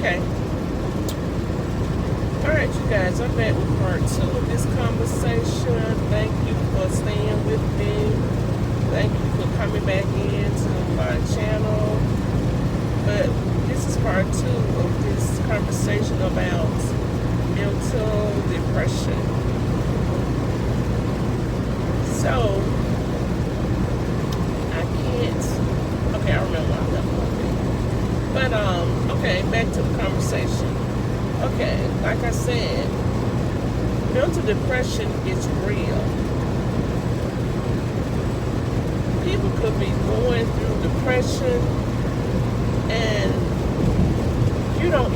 Okay. Alright, you guys, I'm back with part 2 of this conversation. Thank you for staying with me. Thank you for coming back into my channel. But this is part 2 of this conversation about mental depression. So, I can't... Okay, I remember what I left off. But, okay, back to the conversation. Okay, like I said, mental depression is real. People could be going through depression and you don't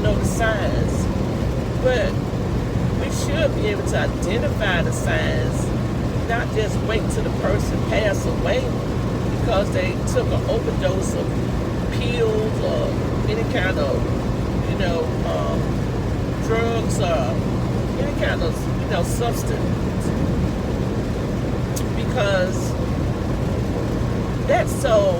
know the signs. But we should be able to identify the signs, not just wait till the person pass away because they took an overdose of pills or any kind of, drugs or any kind of, substance. Because that's so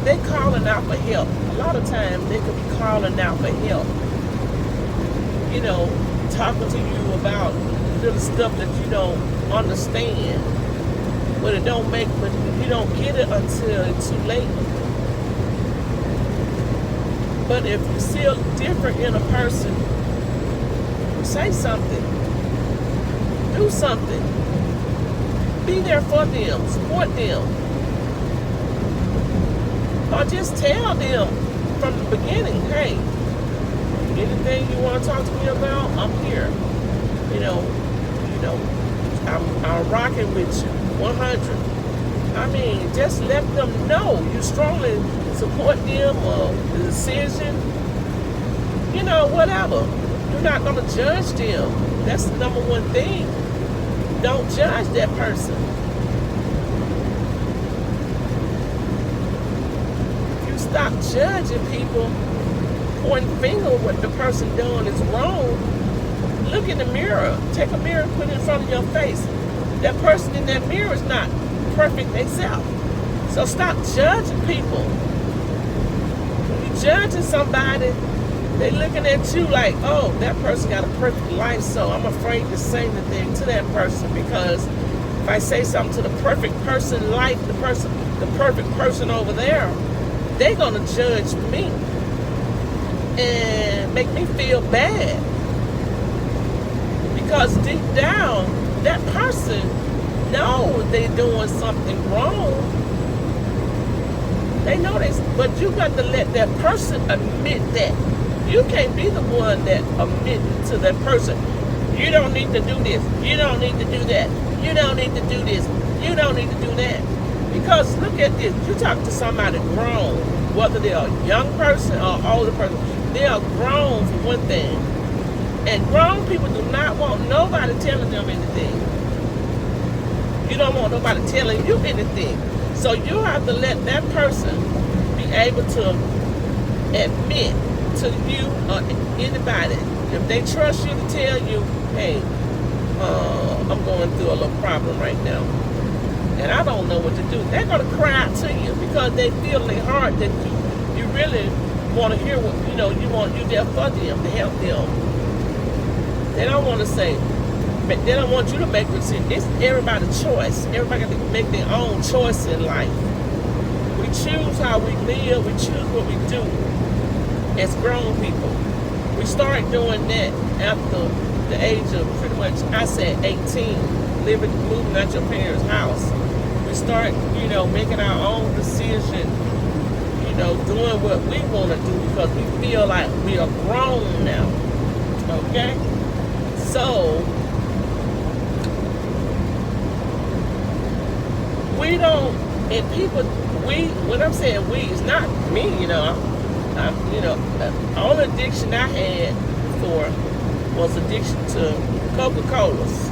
they calling out for help. A lot of times they could be calling out for help. Talking to you about little stuff that you don't understand. But you don't get it until it's too late. But if you see a different in a person, say something. Do something. Be there for them. Support them. Or just tell them from the beginning, hey, anything you want to talk to me about, I'm here. I'm rocking with you. 100. I mean, just let them know you strongly support them or the decision. Whatever. You're not going to judge them. That's the number one thing. Don't judge that person. If you stop judging people, pointing finger what the person doing is wrong, look in the mirror. Take a mirror and put it in front of your face. That person in that mirror is not perfect themselves. So stop judging people. When you're judging somebody, they looking at you like, oh, that person got a perfect life, so I'm afraid to say anything to that person because if I say something to the perfect person life, the perfect person over there, they're gonna judge me and make me feel bad. Because deep down, that person knows they're doing something wrong. They know but you got to let that person admit that. You can't be the one that admits to that person, you don't need to do this, you don't need to do that, you don't need to do this, you don't need to do that. Because look at this, you talk to somebody grown, whether they're a young person or older person, they are grown for one thing. And grown people do not want nobody telling them anything. You don't want nobody telling you anything. So you have to let that person be able to admit to you or anybody. If they trust you to tell you, hey, I'm going through a little problem right now, and I don't know what to do. They're going to cry out to you because they feel in their heart that you really want to hear what, you're there for them, to help them. They don't want to say, they don't want you to make the decision. It's everybody's choice. Everybody got to make their own choice in life. We choose how we live. We choose what we do as grown people. We start doing that after the age of pretty much, I said 18, moving out your parents' house. We start, making our own decision, doing what we want to do because we feel like we are grown now. Okay? So, we don't, and people, when I'm saying we, it's not me, the only addiction I had before was addiction to Coca-Colas.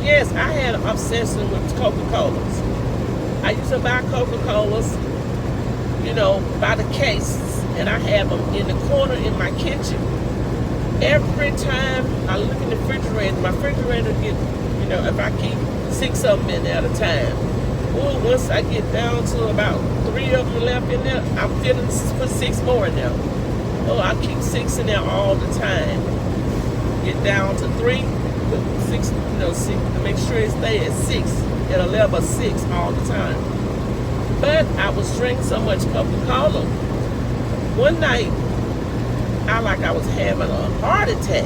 Yes, I had an obsession with Coca-Colas. I used to buy Coca-Colas, by the cases, and I have them in the corner in my kitchen. Every time I look in the refrigerator, my refrigerator get, if I keep 6 of them in there at a time, Oh, once I get down to about 3 of them left in there, I'm feeling for 6 more in there. Oh, I keep 6 in there all the time. Get down to 3, put 6, 6 to make sure it stays at 6 at a level of 6 all the time. But I was drinking so much Coca-Cola. One night, I was having a heart attack.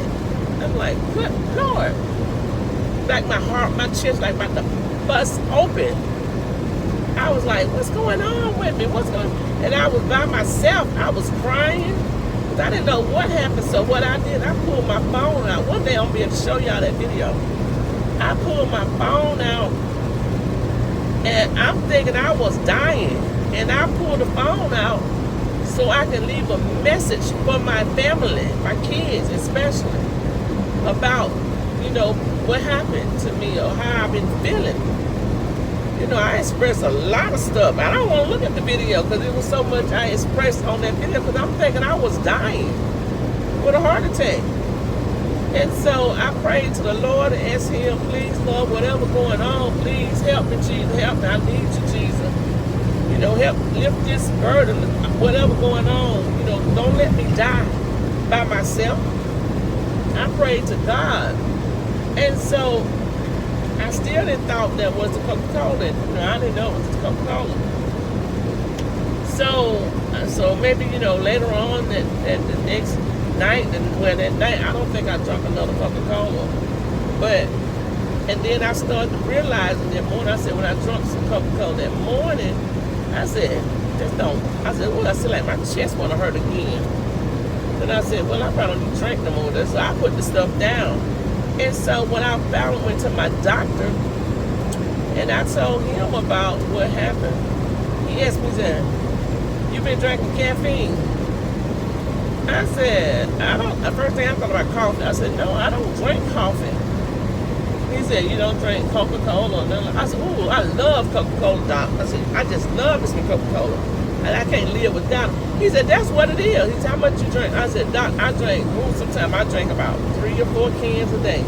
I'm like, good Lord. Like my chest like about to bust open. I was like, what's going on with me? What's going on? And I was by myself. I was crying. Because I didn't know what happened. So what I did, I pulled my phone out. One day I'm going to be able to show y'all that video. I pulled my phone out. And I'm thinking I was dying. And I pulled the phone out so I can leave a message for my family, my kids especially, about, what happened to me or how I've been feeling. I expressed a lot of stuff. I don't want to look at the video because it was so much I expressed on that video because I'm thinking I was dying with a heart attack. And so I prayed to the Lord and asked him, please, Lord, whatever going on, please help me, Jesus. Help me. I need you, Jesus. Help lift this burden, whatever going on. Don't let me die by myself. I prayed to God. And so I still didn't thought that was the Coca-Cola. I didn't know it was the Coca-Cola. So maybe, later on that the next night, that night, I don't think I drank another Coca-Cola. And then I started realizing that morning, I said, when I drank some Coca-Cola that morning, I said, I said, like my chest want to hurt again. Then I said, well, I probably don't need to drink no more of this. So I put the stuff down. And so when I finally went to my doctor, and I told him about what happened, he asked me, he said, you been drinking caffeine? I said, the first thing I thought about coffee. I said, no, I don't drink coffee. He said, you don't drink Coca-Cola? I said, ooh, I love Coca-Cola, Doc. I said, I just love this Coca-Cola. And I can't live without it. He said, that's what it is. He said, how much you drink? I said, Doc, I drink, sometimes I drink about 3 or 4 cans a day.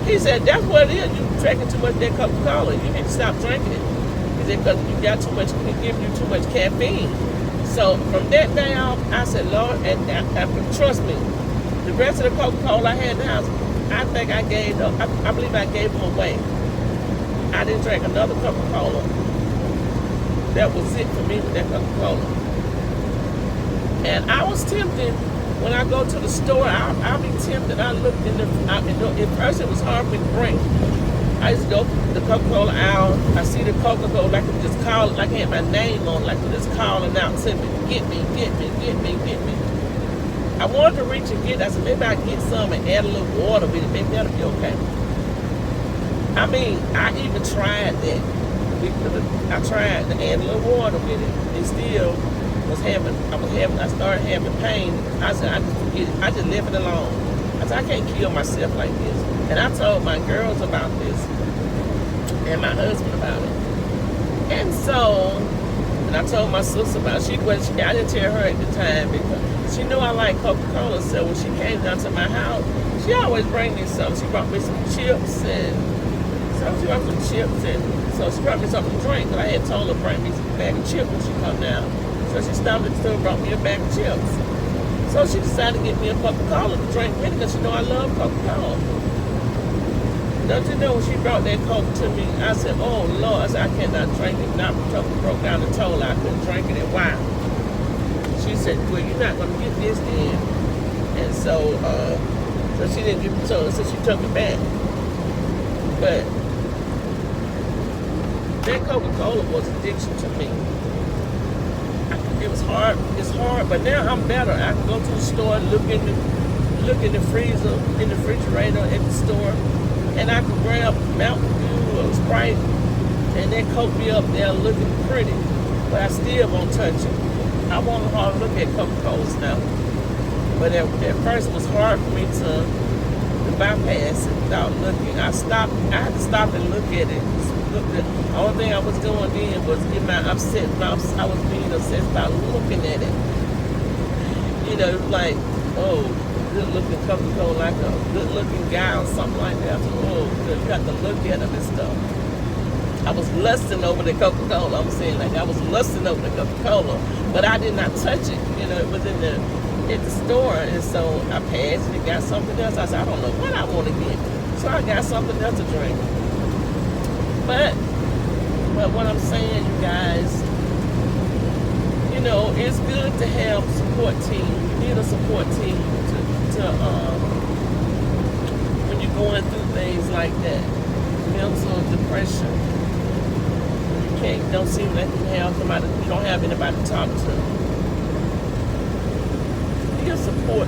He said, that's what it is. You drinking too much of that Coca-Cola. You need to stop drinking it. He said, because you got too much, it gives you too much caffeine. So from that day on, I said, Lord, and trust me, the rest of the Coca-Cola I had in the house, I think I gave them, I believe I gave them away. I didn't drink another Coca-Cola. That was it for me with that Coca-Cola. And I was tempted when I go to the store. I'll be tempted. I looked at first it was hard for me to drink. I used to go to the Coca-Cola aisle. I see the Coca-Cola, like it just call, like it had my name on, like it just calling out to me, get me, get me, get me, get me. I wanted to reach and get it. I said, maybe I get some and add a little water with it. Maybe that'll be okay. I mean, I even tried that. I tried to add a little water with it. It still was I started having pain. I said, I just forget it. I just left it alone. I said, I can't kill myself like this. And I told my girls about this and my husband about it. And so, and I told my sister about it. I didn't tell her at the time because she knew I like Coca-Cola. So when she came down to my house, she always bring me something. She brought me some chips and so she brought me something to drink. And I had told her to bring me some bag of chips when she come down. So she stopped at the store and brought me a bag of chips. So she decided to get me a Coca-Cola to drink with it because she know I love Coca-Cola. Don't you know when she brought that Coke to me, I said, oh Lord, I said, I cannot drink it. Not broke down and told her I couldn't drink it. And why? She said, well, you're not going to get this then. And so she didn't give me, so she took it back. But that Coca-Cola was addiction to me. It was hard. It's hard, but now I'm better. I can go to the store, look in the freezer, in the refrigerator at the store, and I can grab Mountain Dew or Sprite, and that Coke be up there looking pretty, but I still won't touch it. I won't hardly look at Coca-Colas now. But at first it was hard for me to bypass it without looking. I had to stop and look at it. The only thing I was doing then was getting upset. I was being upset about looking at it. It was like, oh, good looking Coca-Cola, like a good looking guy or something like that. So, oh, good, you got to look at him and stuff. I was lusting over the Coca-Cola. I'm saying like I was lusting over the Coca-Cola, but I did not touch it. It was in the store, and so I passed and got something else. I said, I don't know what I want to get, so I got something else to drink. But what I'm saying, you guys, it's good to have a support team. You need a support team to when you're going through things like that, mental depression. You don't seem like you have somebody, you don't have anybody to talk to. Be a support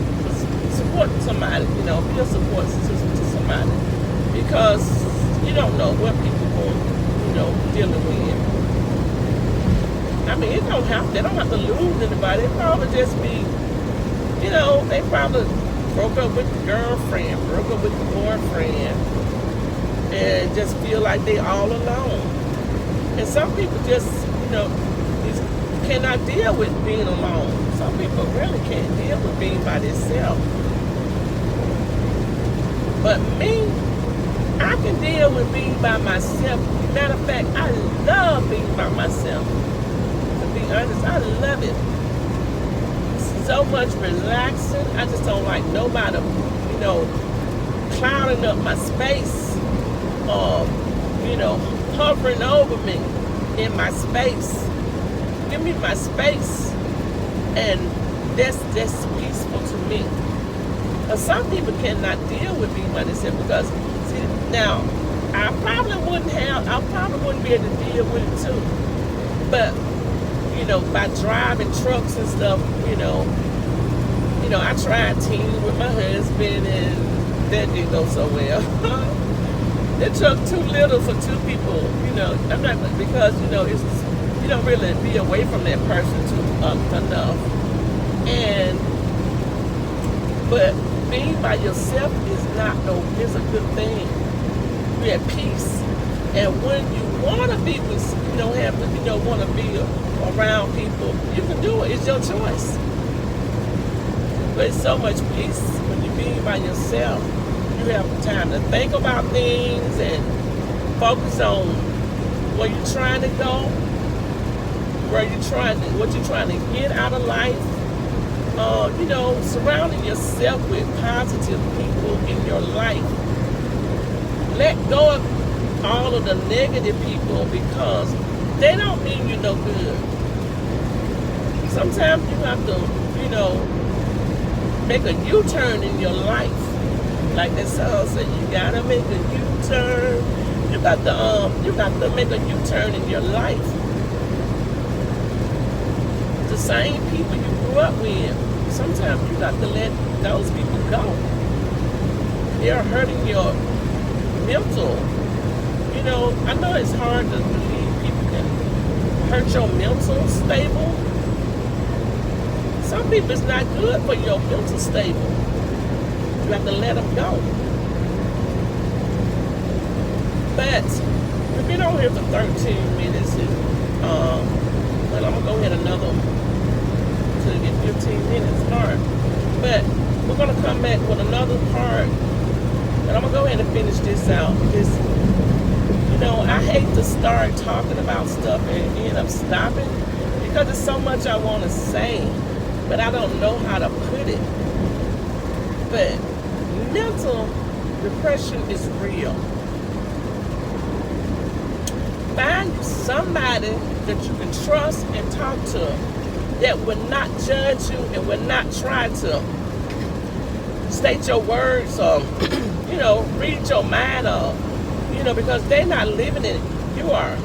somebody, be a support to somebody, because you don't know what people are, dealing with. I mean, they don't have to lose anybody. It probably just be, they probably broke up with the girlfriend, broke up with the boyfriend, and just feel like they all alone. And some people just, cannot deal with being alone. Some people really can't deal with being by themselves. But me, I can deal with being by myself. Matter of fact, I love being by myself. To be honest, I love it. It's so much relaxing. I just don't like nobody, clouding up my space, hovering over me in my space. Give me my space, and that's peaceful to me. Some people cannot deal with being by themselves because, see, now I probably wouldn't be able to deal with it too. But by driving trucks and stuff, I tried teaming with my husband, and that didn't go so well. The truck too little for two people, I'm not, because it's, you don't really be away from that person too enough. But being by yourself is a good thing. You're at peace. And when you want to be with, want to be around people, you can do it. It's your choice. But it's so much peace when you're being by yourself. You have time to think about things and focus on where you're trying to go, what you're trying to get out of life. Surrounding yourself with positive people in your life. Let go of all of the negative people, because they don't mean you no good. Sometimes you have to, make a U-turn in your life. Like that song said, you gotta make a U-turn. You got to make a U-turn in your life. The same people you grew up with, sometimes you got to let those people go. They're hurting your mental. I know it's hard to believe people can hurt your mental stable. Some people, it's not good for your mental stable. You have to let them go. But we've been on here for 13 minutes, and I'm gonna go ahead another to get 15 minutes mark. But we're gonna come back with another part, and I'm gonna go ahead and finish this out. I hate to start talking about stuff and end up stopping, because there's so much I want to say, but I don't know how to put it. But mental depression is real. Find somebody that you can trust and talk to, that will not judge you and will not try to state your words or, read your mind up, because they're not living it. You are.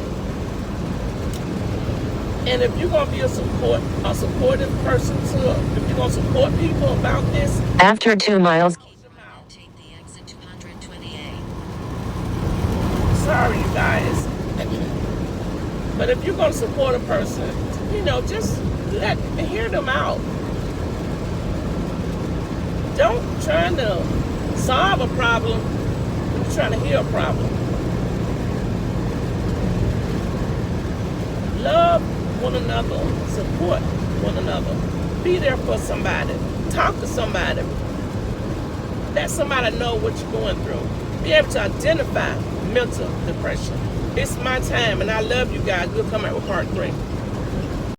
And if you're going to be a supportive person too, if you're going to support people about this. After 2 miles, Take the exit 220A. Sorry, you guys. But if you're going to support a person, just hear them out. Don't try to solve a problem. You're trying to hear a problem. Love one another. Support one another. Be there for somebody. Talk to somebody. Let somebody know what you're going through. Be able to identify mental depression. It's my time, and I love you guys. We'll come out with part 3.